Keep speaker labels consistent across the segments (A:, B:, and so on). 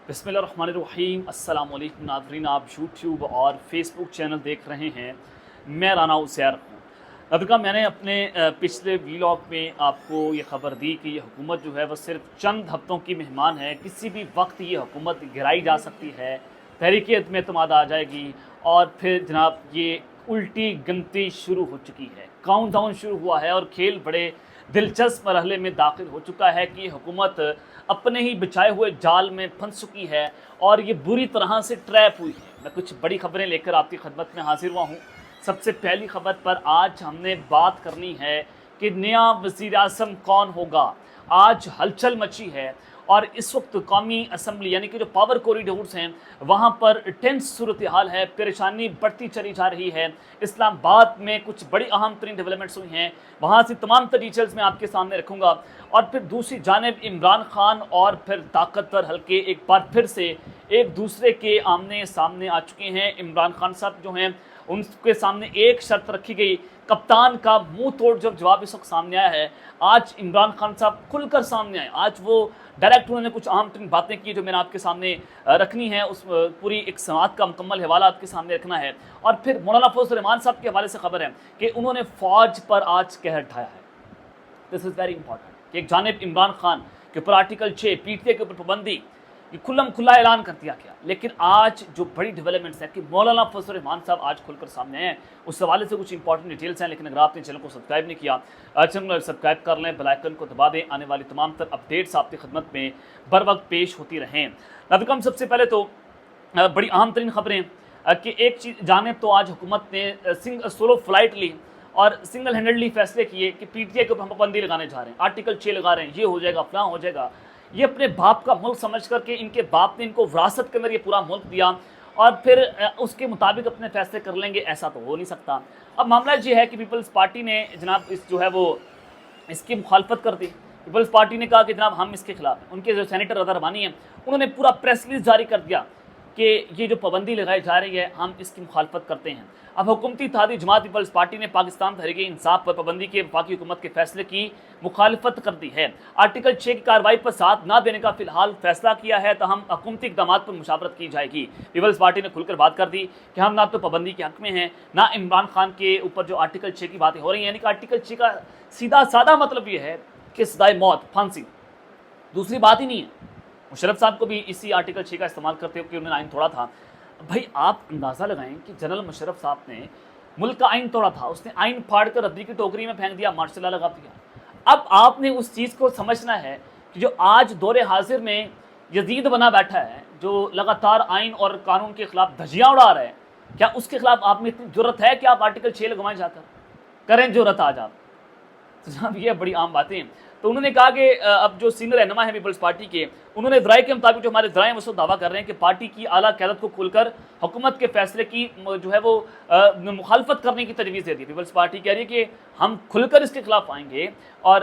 A: بسم اللہ الرحمن الرحیم۔ السلام علیکم ناظرین، آپ یوٹیوب اور فیس بک چینل دیکھ رہے ہیں، میں رانا عثیر ہوں۔ ناظرین، میں نے اپنے پچھلے ویلاگ میں آپ کو یہ خبر دی کہ یہ حکومت جو ہے وہ صرف چند ہفتوں کی مہمان ہے، کسی بھی وقت یہ حکومت گرائی جا سکتی ہے، تحریک عدم اعتماد آ جائے گی اور پھر جناب یہ الٹی گنتی شروع ہو چکی ہے، کاؤنٹ ڈاؤن شروع ہوا ہے اور کھیل بڑے دلچسپ مرحلے میں داخل ہو چکا ہے کہ یہ حکومت اپنے ہی بچھائے ہوئے جال میں پھنس چکی ہے اور یہ بری طرح سے ٹریپ ہوئی ہے۔ میں کچھ بڑی خبریں لے کر آپ کی خدمت میں حاضر ہوا ہوں۔ سب سے پہلی خبر پر آج ہم نے بات کرنی ہے کہ نیا وزیر اعظم کون ہوگا۔ آج ہلچل مچی ہے اور اس وقت قومی اسمبلی یعنی کہ جو پاور کوریڈورز ہیں وہاں پر ٹینس صورتحال ہے، پریشانی بڑھتی چلی جا رہی ہے۔ اسلام آباد میں کچھ بڑی اہم ترین ڈیولپمنٹس ہوئی ہیں، وہاں سے تمام تر ڈیٹیلز میں آپ کے سامنے رکھوں گا۔ اور پھر دوسری جانب عمران خان اور پھر طاقتور حلقے ایک بار پھر سے ایک دوسرے کے آمنے سامنے آ چکے ہیں۔ عمران خان صاحب جو ہیں ان کے سامنے ایک شرط رکھی گئی، کپتان کا منہ توڑ جواب اس وقت سامنے آیا ہے۔ آج عمران خان صاحب کھل کر سامنے آئے، آج وہ ڈائریکٹ انہوں نے کچھ اہم ترین باتیں کی جو میں نے آپ کے سامنے رکھنی ہے، اس پوری ایک سماعت کا مکمل حوالہ آپ کے سامنے رکھنا ہے۔ اور پھر مولانا فضل الرحمان صاحب کے حوالے سے خبر ہے کہ انہوں نے فوج پر آج قہر ڈھایا ہے۔ دس از ویری امپورٹنٹ کہ ایک جانب عمران خان کے اوپر آرٹیکل 6 پی ٹی اے کے اوپر پابندی یہ کھلم کھلا اعلان کر دیا گیا، لیکن آج جو بڑی ڈیولپمنٹس ہے کہ مولانا فضل الرحمان صاحب آج کھل کر سامنے آئے ہیں، اس حوالے سے کچھ انپورٹنٹ ڈیٹیلز ہیں۔ لیکن اگر آپ نے چینل کو سبسکرائب نہیں کیا، چینل کو سبسکرائب کر لیں، بیل آئیکن کو دبا دیں، آنے والی تمام تر اپڈیٹس آپ کی خدمت میں بر وقت پیش ہوتی رہیں۔ ناظرین، سب سے پہلے تو بڑی اہم ترین خبریں کہ ایک چیز جانب تو آج حکومت نے سولو فلائٹ لی اور سنگل ہینڈڈلی فیصلے کیے کہ پی ٹی اے کے اوپر ہم پابندی لگانے جا رہے ہیں، آرٹیکل 6 لگا رہے ہیں، یہ ہو جائے گا، فلاں ہو جائے گا۔ یہ اپنے باپ کا ملک سمجھ کر کے ان کے باپ نے ان کو وراثت کے اندر یہ پورا ملک دیا اور پھر اس کے مطابق اپنے فیصلے کر لیں گے، ایسا تو ہو نہیں سکتا۔ اب معاملہ یہ ہے کہ پیپلز پارٹی نے جناب اس جو ہے وہ اس کی مخالفت کر دی۔ پیپلز پارٹی نے کہا کہ جناب ہم اس کے خلاف ہیں۔ ان کے جو سینیٹر رضا ربانی ہیں انہوں نے پورا پریس ریلیز جاری کر دیا کہ یہ جو پابندی لگائی جا رہی ہے ہم اس کی مخالفت کرتے ہیں۔ اب حکومتی اتحادی جماعت پیپلز پارٹی نے پاکستان تحریک انصاف پر پابندی کے وفاقی حکومت کے فیصلے کی مخالفت کر دی ہے۔ آرٹیکل 6 کی کارروائی پر ساتھ نہ دینے کا فی الحال فیصلہ کیا ہے، تاہم حکومتی اقدامات پر مشاورت کی جائے گی۔ پیپلز پارٹی نے کھل کر بات کر دی کہ ہم نہ تو پابندی کے حق میں ہیں، نہ عمران خان کے اوپر جو آرٹیکل 6 کی باتیں ہو رہی ہیں، یعنی کہ آرٹیکل 6 کا سیدھا سادہ مطلب یہ ہے کہ سزائے موت، پھانسی، دوسری بات ہی نہیں ہے۔ مشرف صاحب کو بھی اسی آرٹیکل 6 کا استعمال کرتے ہوئے انہوں نے آئین توڑا تھا۔ بھائی آپ اندازہ لگائیں کہ جنرل مشرف صاحب نے ملک کا آئین توڑا تھا، اس نے آئین پھاڑ کر ردی کی ٹوکری میں پھینک دیا، ماشاء اللہ لگا دیا۔ اب آپ نے اس چیز کو سمجھنا ہے کہ جو آج دور حاضر میں یزید بنا بیٹھا ہے، جو لگاتار آئین اور قانون کے خلاف دھجیاں اڑا رہا ہے، کیا اس کے خلاف آپ میں اتنی جرت ہے کہ آپ آرٹیکل 6 لگوائیں جا کر کریں جرت آج آپ؟ تو جناب یہ بڑی عام باتیں ہیں۔ تو انہوں نے کہا کہ اب جو سینئر رہنما ہیں پیپلز پارٹی کے، انہوں نے ذرائع کے مطابق جو ہمارے ذرائع وہ دعویٰ کر رہے ہیں کہ پارٹی کی اعلیٰ قیادت کو کھل کر حکومت کے فیصلے کی جو ہے وہ مخالفت کرنے کی تجویز دے دی۔ پیپلز پارٹی کہہ رہی ہے کہ ہم کھل کر اس کے خلاف آئیں گے اور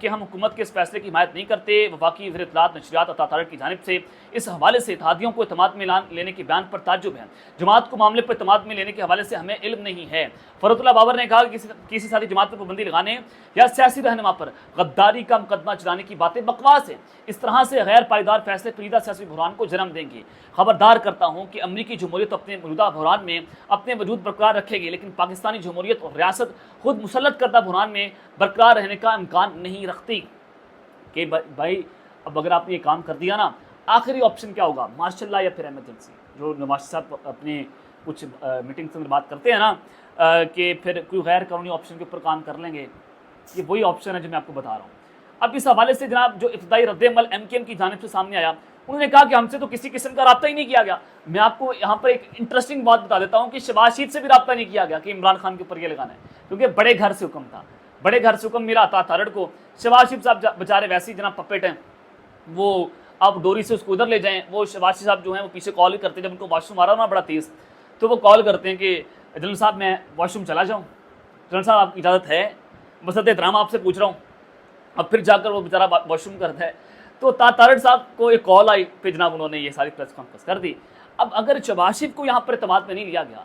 A: کہ ہم حکومت کے اس فیصلے کی حمایت نہیں کرتے۔ وفاقی وزیر اطلاعات نشریات اتھارٹی کی جانب سے اس حوالے سے اتحادیوں کو اعتماد میں لینے کے بیان پر تعجب ہے۔ جماعت کو معاملے پر اعتماد میں لینے کے حوالے سے ہمیں علم نہیں ہے۔ فرحت اللہ بابر نے کہا کہ کسی ساتھی جماعت پر پابندی لگانے یا سیاسی رہنما پر غداری کا مقدمہ چلانے کی باتیں بکواس ہیں، اس طرح سے غیر پائیدار فیصلے پیچیدہ سیاسی بحران کو جنم دیں گے۔ خبردار کرتا ہوں کہ امریکی جمہوریت اپنے موجودہ بحران میں اپنے وجود برقرار رکھے گی، لیکن پاکستانی جمہوریت اور ریاست خود مسلط کردہ بحران میں برقرار رہنے کا امکان نہیں رکھتی۔ کہ بھائی اب اگر آپ نے یہ کام کر دیا نا، آخری آپشن کیا ہوگا؟ مارشل لا یا پھر ایمرجنسی؟ جو نواز صاحب اپنے کچھ میٹنگس میں بات کرتے ہیں نا کہ پھر کوئی غیر قانونی آپشن کے اوپر کام کر لیں گے، یہ وہی آپشن ہے جو میں آپ کو بتا رہا ہوں۔ اب اس حوالے سے جناب جو ابتدائی رد عمل ایم کیو ایم کی جانب سے سامنے آیا، انہوں نے کہا کہ ہم سے تو کسی قسم کا رابطہ ہی نہیں کیا گیا۔ میں آپ کو یہاں پر ایک انٹرسٹنگ بات بتا دیتا ہوں کہ شہباز شریف سے بھی رابطہ نہیں کیا گیا کہ عمران خان کے اوپر یہ لگانا ہے، کیونکہ بڑے گھر سے حکم تھا، بڑے گھر سے حکم میرا تھا کو۔ شہباز شریف صاحب بیچارے ویسے ہی جناب پپیٹ ہیں، وہ آپ ڈوری سے اس کو ادھر لے جائیں۔ وہ شہباز شریف صاحب جو ہیں وہ پیچھے کال ہی کرتے ہیں، جب ان کو واش روم آ رہا ہونا بڑا تیز تو وہ کال کرتے ہیں کہ جنرل صاحب میں واش روم چلا جاؤں، جنرل صاحب آپ کی اجازت ہے؟ بصرط احترام آپ سے پوچھ رہا ہوں۔ اب پھر جا کر وہ بیچارہ واش روم کرتا ہے تو تارڑ صاحب کو ایک کال آئی، پھر جناب انہوں نے یہ ساری پریس کانفرنس کر دی۔ اب اگر شہباز شریف کو یہاں پر اعتماد میں نہیں لیا گیا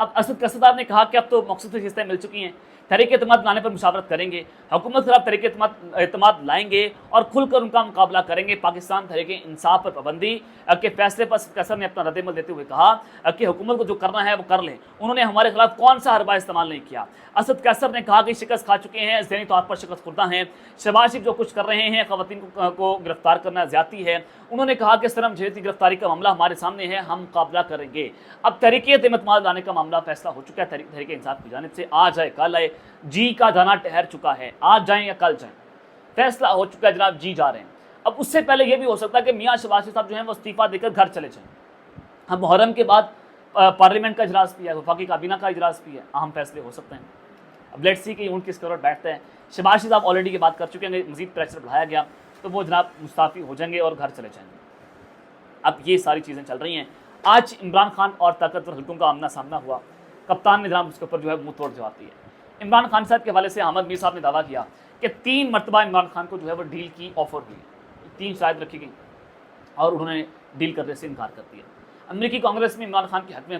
A: اب اسد قصدار نے کہا کہ اب تو مقصود شکستیں مل چکی ہیں، تحریک اعتماد لانے پر مشاورت کریں گے، حکومت خلاف تحریک اعتماد لائیں گے اور کھل کر ان کا مقابلہ کریں گے۔ پاکستان تحریک انصاف پر پابندی کے فیصلے پر اسد قیصر نے اپنا رد عمل دیتے ہوئے کہا کہ حکومت کو جو کرنا ہے وہ کر لیں، انہوں نے ہمارے خلاف کون سا حربہ استعمال نہیں کیا۔ اسد قیصر نے کہا کہ شکست کھا چکے ہیں، ذہنی طور پر شکست خوردہ ہیں، شہباز شریف جو کچھ کر رہے ہیں، خواتین کو گرفتار کرنا زیادتی ہے۔ انہوں نے کہا کہ سرم جہتی گرفتاری کا معاملہ ہمارے سامنے ہے، ہم مقابلہ کریں گے۔ اب تحریک اعتماد لانے کا معاملہ فیصلہ ہو چکا ہے تحریک انصاف کی جانب سے، آج آئے کل آئے، جی کا جانا ٹھہر چکا ہے، آج جائیں یا کل جائیں، فیصلہ ہو چکا ہے جناب، جی جا رہے ہیں۔ اب اس سے پہلے یہ بھی ہو سکتا ہے کہ میاں شہباز شریف صاحب جو ہیں وہ استعفیٰ دے کر گھر چلے جائیں۔ اب محرم کے بعد پارلیمنٹ کا اجلاس بھی ہے، وفاقی کابینہ کا اجلاس بھی ہے، اہم فیصلے ہو سکتے ہیں۔ اب لیٹس سی کہ اونٹ کس کروڑ بیٹھتا ہے۔ شہباز شریف صاحب آلریڈی یہ بات کر چکے ہیں، مزید پریشر بڑھایا گیا تو وہ جناب مستعفی ہو جائیں گے اور گھر چلے جائیں گے۔ اب یہ ساری چیزیں چل رہی ہیں۔ آج عمران خان اور طاقتور حلقوں کا آمنا سامنا ہوا، کپتان نے جناب اس کے اوپر جو ہے منہ توڑ جواب دیا۔ عمران خان صاحب کے حوالے سے احمد میر صاحب نے دعویٰ کیا کہ 3 مرتبہ عمران خان کو جو ہے وہ ڈیل کی آفر ہوئی، 3 شاید رکھی گئی اور انہوں نے ڈیل کرنے سے انکار کر دیا۔ امریکی کانگریس میں عمران خان کے حق میں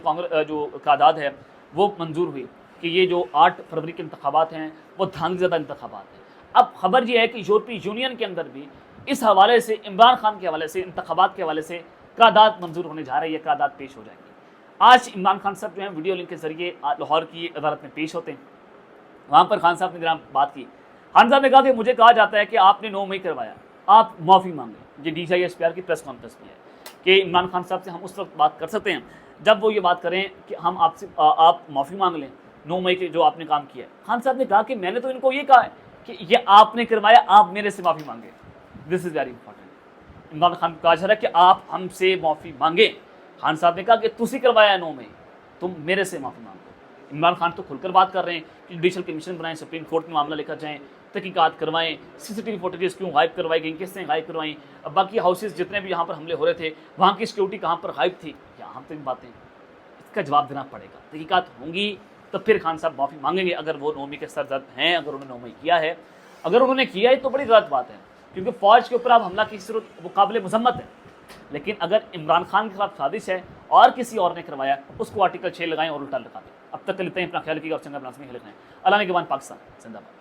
A: جو قرارداد ہے وہ منظور ہوئی کہ یہ جو 8 فروری کے انتخابات ہیں وہ دھاندلی زدہ انتخابات ہیں۔ اب خبر یہ ہے کہ یورپی یونین کے اندر بھی اس حوالے سے عمران خان کے حوالے سے انتخابات کے حوالے سے قرارداد منظور ہونے جا رہی ہے، قرارداد پیش ہو جائے گی۔ آج عمران خان صاحب جو ہیں ویڈیو لنک کے ذریعے لاہور کی عدالت میں پیش ہوتے ہیں، وہاں پر خان صاحب نے جناب بات کی۔ خان صاحب نے کہا کہ مجھے کہا جاتا ہے کہ آپ نے 9 مئی کروایا، آپ معافی مانگیں۔ یہ DCI/SPR کی پریس کانفرنس میں ہے کہ عمران خان صاحب سے ہم اس وقت بات کر سکتے ہیں جب وہ یہ بات کریں کہ ہم آپ معافی مانگ لیں 9 مئی کے جو آپ نے کام کیا ہے۔ خان صاحب نے کہا کہ میں نے تو ان کو یہ کہا ہے کہ یہ آپ نے کروایا، آپ میرے سے معافی مانگیں۔ This is very important. Imran Khan کو کہا جا رہا ہے کہ آپ ہم سے معافی مانگیں۔ خان صاحب نے کہا کہ تسی کروایا 9 مئی، تم میرے سے معافی مانگو۔ عمران خان تو کھل کر بات کر رہے ہیں کہ جوڈیشل کمیشن بنائیں، سپریم کورٹ میں معاملہ لے کر جائیں، تحقیقات کروائیں، CCTV فوٹیجز کیوں غائب کروائی گئیں، کس نے غائب کروائیں، باقی ہاؤسز جتنے بھی یہاں پر حملے ہو رہے تھے وہاں کی سیکورٹی کہاں پر غائب تھی، یہ اہم ترین باتیں، اس کا جواب دینا پڑے گا۔ تحقیقات ہوں گی تو پھر خان صاحب معافی مانگیں گے اگر وہ 9 مئی کے سرزد ہیں، اگر انہوں نے 9 مئی کیا ہے۔ اگر انہوں نے کیا ہے تو بڑی غلط بات ہے، کیونکہ فوج کے اوپر اب حملہ کی صورت وہ قابل مذمت ہے۔ لیکن اگر عمران خان کے خلاف سازش ہے اور کسی اور نے کروایا، اس کو آرٹیکل 6 لگائیں اور الٹا لگا دیں۔ اب تک کے لیے اپنا خیال رکھیے گا اور چنگا بناسمی خیال رکھیں۔ اللہ نے کے بعد پاکستان زندہ باد۔